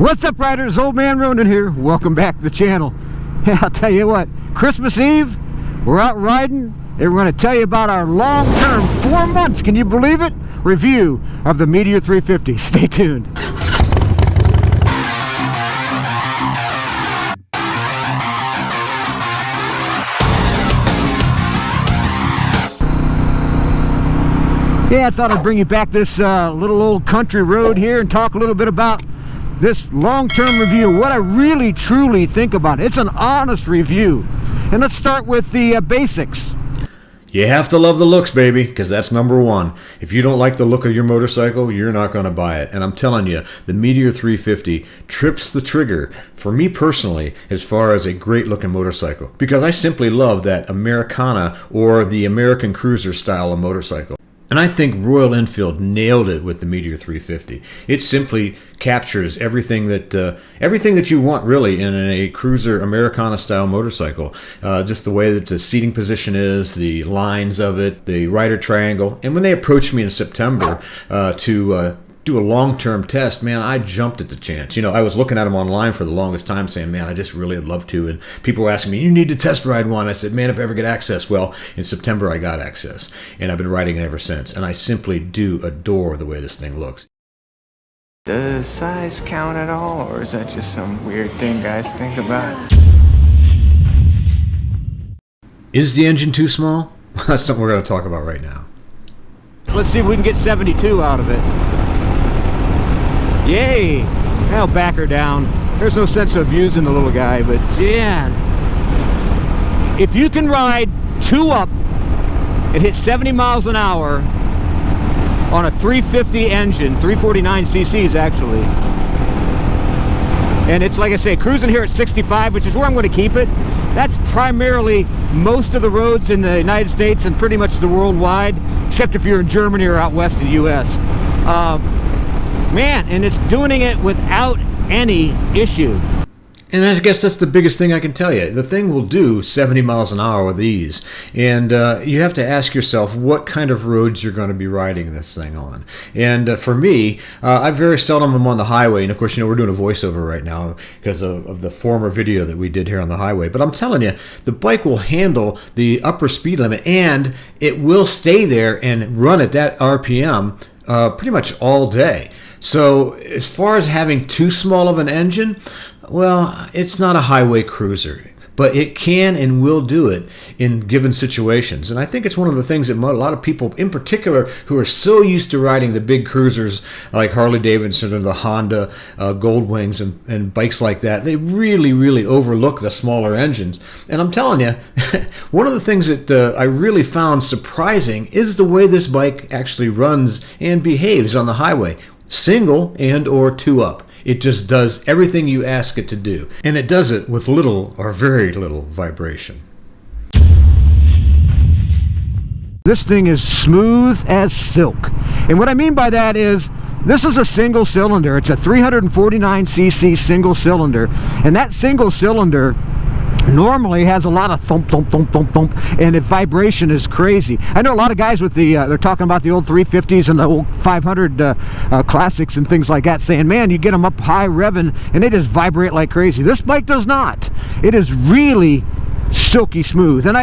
What's up, riders? Old Man Ronin here. Welcome back to the channel. Yeah, I'll tell you what, Christmas Eve, we're out riding, and we're going to tell you about our long-term, 4 months, can you believe it, review of the Meteor 350. Stay tuned. Yeah, I thought I'd bring you back this little old country road here and talk a little bit about this long-term review, what I really truly think about it. It's an honest review. And let's start with the basics. You have to love the looks, baby, because that's number one. If you don't like the look of your motorcycle, you're not going to buy it. And I'm telling you, the Meteor 350 trips the trigger, for me personally, as far as a great-looking motorcycle. Because I simply love that Americana or the American cruiser style of motorcycle. And I think Royal Enfield nailed it with the Meteor 350. It simply captures everything that you want, really, in a cruiser Americana-style motorcycle. Just the way that the seating position is, the lines of it, the rider triangle. And when they approached me in September to do a long-term test, man, I jumped at the chance. You know, I was looking at them online for the longest time saying, man, I just really would love to. And people were asking me, you need to test ride one. I said, man, if I ever get access. Well, in September I got access, and I've been riding it ever since. And I simply do adore the way this thing looks. Does size count at all, or is that just some weird thing guys think about? Is the engine too small? That's something we're going to talk about right now. Let's see if we can get 72 out of it. Yay! I'll back her down. There's no sense of abusing the little guy, but yeah. If you can ride 2 up and hit 70 miles an hour on a 350 engine, 349 cc's actually, and it's like I say, cruising here at 65, which is where I'm going to keep it. That's primarily most of the roads in the United States and pretty much the worldwide, except if you're in Germany or out west in the US. Man, and it's doing it without any issue. And I guess that's the biggest thing I can tell you. The thing will do 70 miles an hour with ease. And you have to ask yourself what kind of roads you're going to be riding this thing on. And for me, I very seldom am on the highway. And of course, you know, we're doing a voiceover right now because of the former video that we did here on the highway. But I'm telling you, the bike will handle the upper speed limit, and it will stay there and run at that RPM pretty much all day. So as far as having too small of an engine, well, it's not a highway cruiser, but it can and will do it in given situations. And I think it's one of the things that a lot of people, in particular, who are so used to riding the big cruisers like Harley Davidson or the Honda Goldwings and bikes like that, they really, really overlook the smaller engines. And I'm telling you, one of the things that I really found surprising is the way this bike actually runs and behaves on the highway. Single and or 2 up. It just does everything you ask it to do. And it does it with little or very little vibration. This thing is smooth as silk. And what I mean by that is, this is a single cylinder. It's a 349cc single cylinder. And that single cylinder normally has a lot of thump, thump, thump, thump, thump, and the vibration is crazy. I know a lot of guys with the, they're talking about the old 350s and the old 500 classics and things like that, saying, man, you get them up high revving and they just vibrate like crazy. This bike does not. It is really silky smooth. And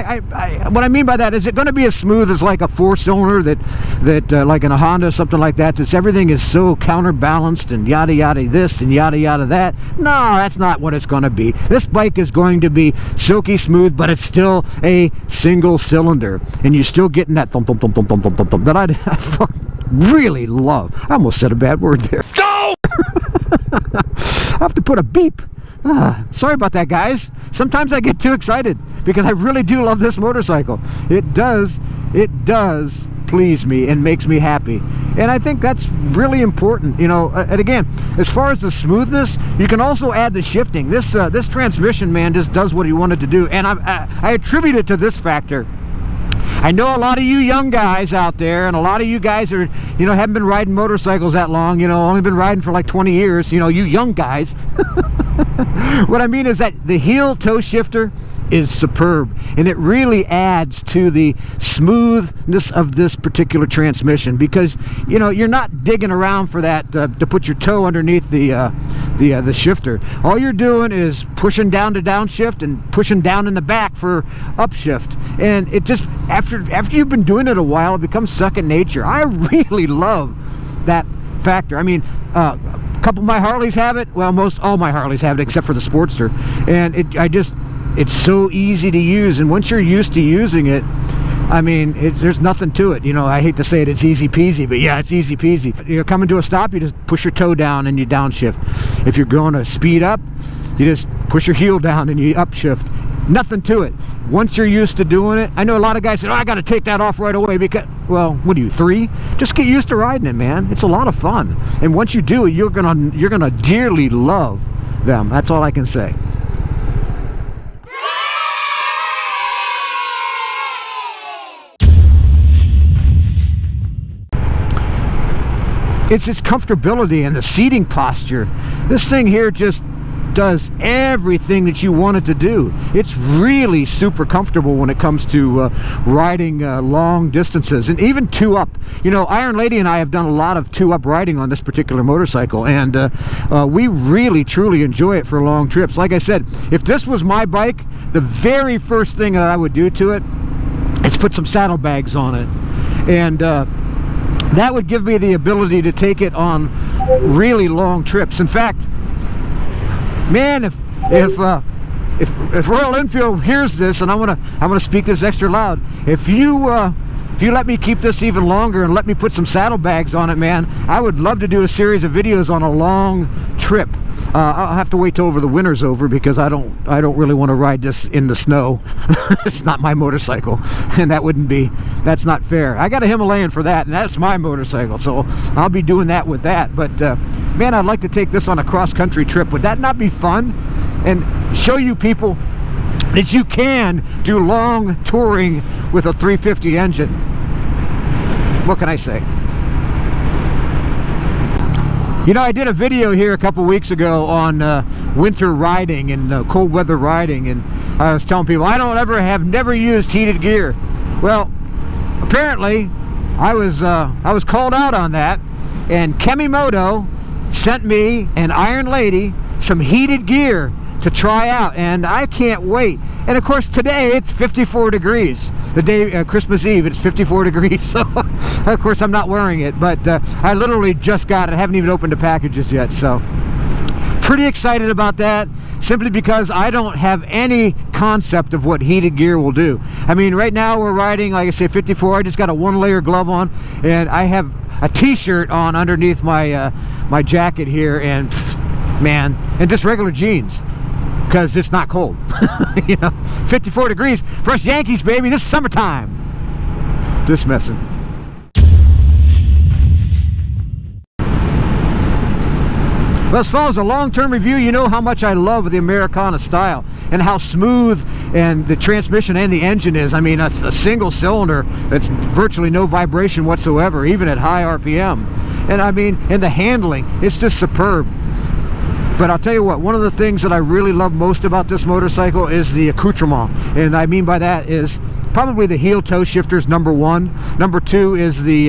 what I mean by that is, it going to be as smooth as like a 4-cylinder that like in a Honda, something like that, that's everything is so counterbalanced and yada yada this and yada yada that. No, that's not what it's going to be. This bike is going to be silky smooth, but it's still a single cylinder, and you're still getting that thump thump thump thump thump thump thump that I really love. I almost said a bad word there. No! I have to put a beep. Sorry about that, guys. Sometimes I get too excited because I really do love this motorcycle. It does please me and makes me happy, and I think that's really important, you know. And again, as far as the smoothness, you can also add the shifting. This transmission, man, just does what he wanted to do, and I attribute it to this factor. I know a lot of you young guys out there, and a lot of you guys are, you know, haven't been riding motorcycles that long, you know, only been riding for like 20 years, you know, you young guys. What I mean is that the heel toe shifter is superb, and it really adds to the smoothness of this particular transmission, because you know you're not digging around for that to put your toe underneath the the shifter. All you're doing is pushing down to downshift and pushing down in the back for upshift, and it just after you've been doing it a while, it becomes second nature. I really love that factor. I mean, a couple of my Harleys have it. Well, most all my Harleys have it except for the Sportster, and it's so easy to use, and once you're used to using it, I mean, there's nothing to it. You know, I hate to say it, it's easy peasy, but yeah, it's easy peasy. You're coming to a stop, you just push your toe down and you downshift. If you're going to speed up, you just push your heel down and you upshift. Nothing to it. Once you're used to doing it, I know a lot of guys say, oh, I got to take that off right away because, well, what are you, 3? Just get used to riding it, man. It's a lot of fun. And once you do it, you're gonna dearly love them. That's all I can say. It's its comfortability and the seating posture. This thing here just does everything that you want it to do. It's really super comfortable when it comes to riding long distances, and even 2-up. You know, Iron Lady and I have done a lot of 2-up riding on this particular motorcycle, and we really truly enjoy it for long trips. Like I said, if this was my bike, the very first thing that I would do to it is put some saddlebags on it, and that would give me the ability to take it on really long trips. In fact, man, if Royal Enfield hears this, and I'm gonna speak this extra loud, if you let me keep this even longer and let me put some saddlebags on it, man, I would love to do a series of videos on a long trip. I'll have to wait till the winter's over because I don't really want to ride this in the snow. It's not my motorcycle, and that's not fair. I got a Himalayan for that, and that's my motorcycle, so I'll be doing that with that. But man, I'd like to take this on a cross-country trip. Would that not be fun? And show you people that you can do long touring with a 350 engine. What can I say? You know, I did a video here a couple weeks ago on winter riding and cold weather riding, and I was telling people I have never used heated gear. Well, apparently I was called out on that, and Kemimoto sent me and Iron Lady some heated gear to try out, and I can't wait. And of course today it's 54 degrees. The day Christmas Eve, it's 54 degrees, so of course I'm not wearing it, but I literally just got it. I haven't even opened the packages yet, so pretty excited about that, simply because I don't have any concept of what heated gear will do. I mean, right now we're riding, like I say, 54. I just got a 1-layer glove on, and I have a t-shirt on underneath my my jacket here, and man, and just regular jeans, because it's not cold. You know, 54 degrees for us Yankees, baby. This is summertime. Just messing. Well, as far as a long-term review, you know how much I love the Americana style and how smooth and the transmission and the engine is. I mean, that's a single cylinder that's virtually no vibration whatsoever, even at high RPM. And I mean, and the handling, it's just superb. But I'll tell you what, one of the things that I really love most about this motorcycle is the accoutrement. And I mean by that is probably the heel toe shifters, number 1. Number 2 is the,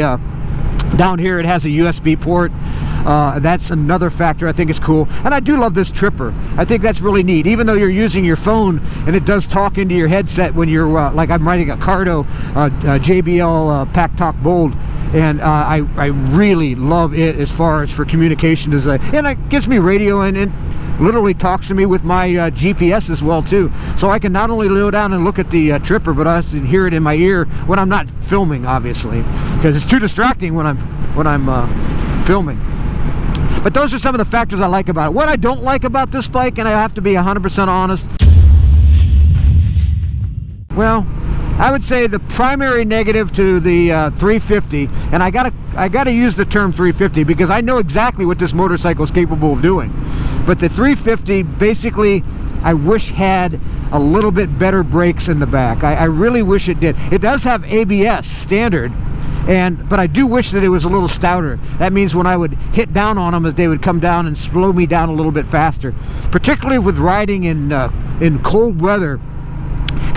down here it has a USB port. That's another factor I think is cool. And I do love this tripper. I think that's really neat. Even though you're using your phone and it does talk into your headset when you're, like I'm riding a Cardo JBL PackTalk Bold. And I really love it as far as for communication design, and it gives me radio and it literally talks to me with my GPS as well too. So I can not only lay down and look at the tripper, but I also hear it in my ear when I'm not filming, obviously, because it's too distracting when I'm filming. But those are some of the factors I like about it. What I don't like about this bike, and I have to be 100% honest, well, I would say the primary negative to the 350, and I gotta use the term 350 because I know exactly what this motorcycle is capable of doing. But the 350, basically, I wish had a little bit better brakes in the back. I really wish it did. It does have ABS standard, but I do wish that it was a little stouter. That means when I would hit down on them, that they would come down and slow me down a little bit faster, particularly with riding in cold weather.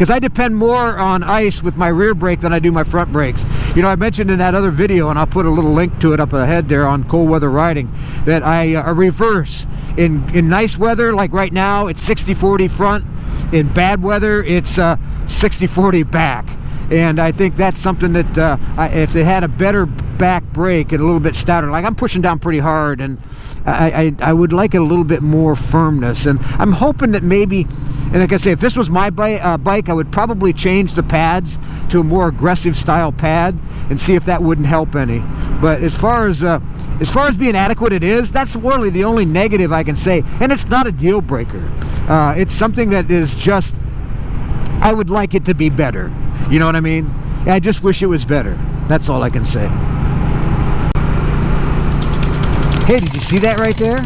because I depend more on ice with my rear brake than I do my front brakes. You know, I mentioned in that other video, and I'll put a little link to it up ahead there on cold weather riding, that I reverse. In nice weather, like right now, it's 60-40 front. In bad weather, it's 60-40 back. And I think that's something that if they had a better back brake and a little bit stouter, like I'm pushing down pretty hard, and I would like a little bit more firmness. And I'm hoping that maybe, and like I say, if this was my bike, I would probably change the pads to a more aggressive style pad and see if that wouldn't help any. But as far as being adequate, it is. That's really the only negative I can say, and it's not a deal breaker. It's something that is just, I would like it to be better. You know what I mean? I just wish it was better. That's all I can say. Hey, did you see that right there?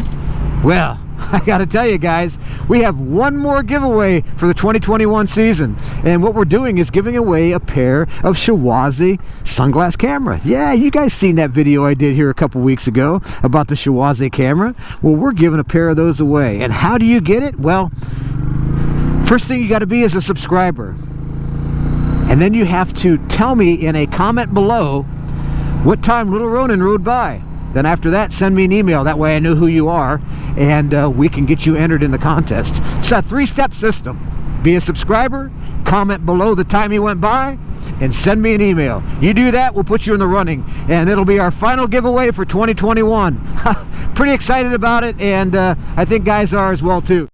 Well, I gotta tell you guys, we have one more giveaway for the 2021 season, and what we're doing is giving away a pair of Shiwazi sunglass camera. Yeah, you guys seen that video I did here a couple weeks ago about the Shiwazi camera. Well, we're giving a pair of those away. And how do you get it? Well, first thing you got to be is a subscriber, and then you have to tell me in a comment below what time Little Ronin rode by. Then after that, send me an email. That way I know who you are, and we can get you entered in the contest. It's a three-step system. Be a subscriber, comment below the time you went by, and send me an email. You do that, we'll put you in the running, and it'll be our final giveaway for 2021. Pretty excited about it, and I think guys are as well too.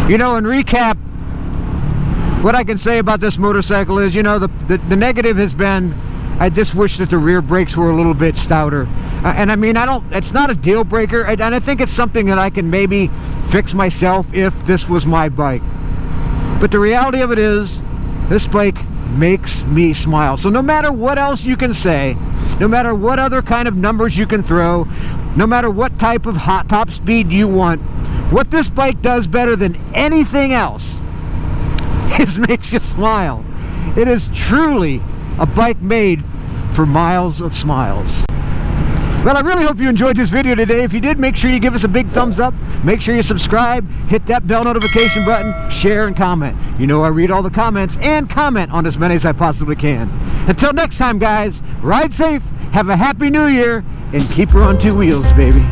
You know, in recap, what I can say about this motorcycle is, you know, the negative has been, I just wish that the rear brakes were a little bit stouter. And I mean, it's not a deal breaker, and I think it's something that I can maybe fix myself if this was my bike. But the reality of it is, this bike makes me smile. So no matter what else you can say, no matter what other kind of numbers you can throw, no matter what type of hot top speed you want, what this bike does better than anything else is makes you smile. It is truly a bike made for miles of smiles. Well, I really hope you enjoyed this video today. If you did, make sure you give us a big thumbs up. Make sure you subscribe, hit that bell notification button, share and comment. You know I read all the comments and comment on as many as I possibly can. Until next time, guys, ride safe, have a happy new year, and keep her on two wheels, baby.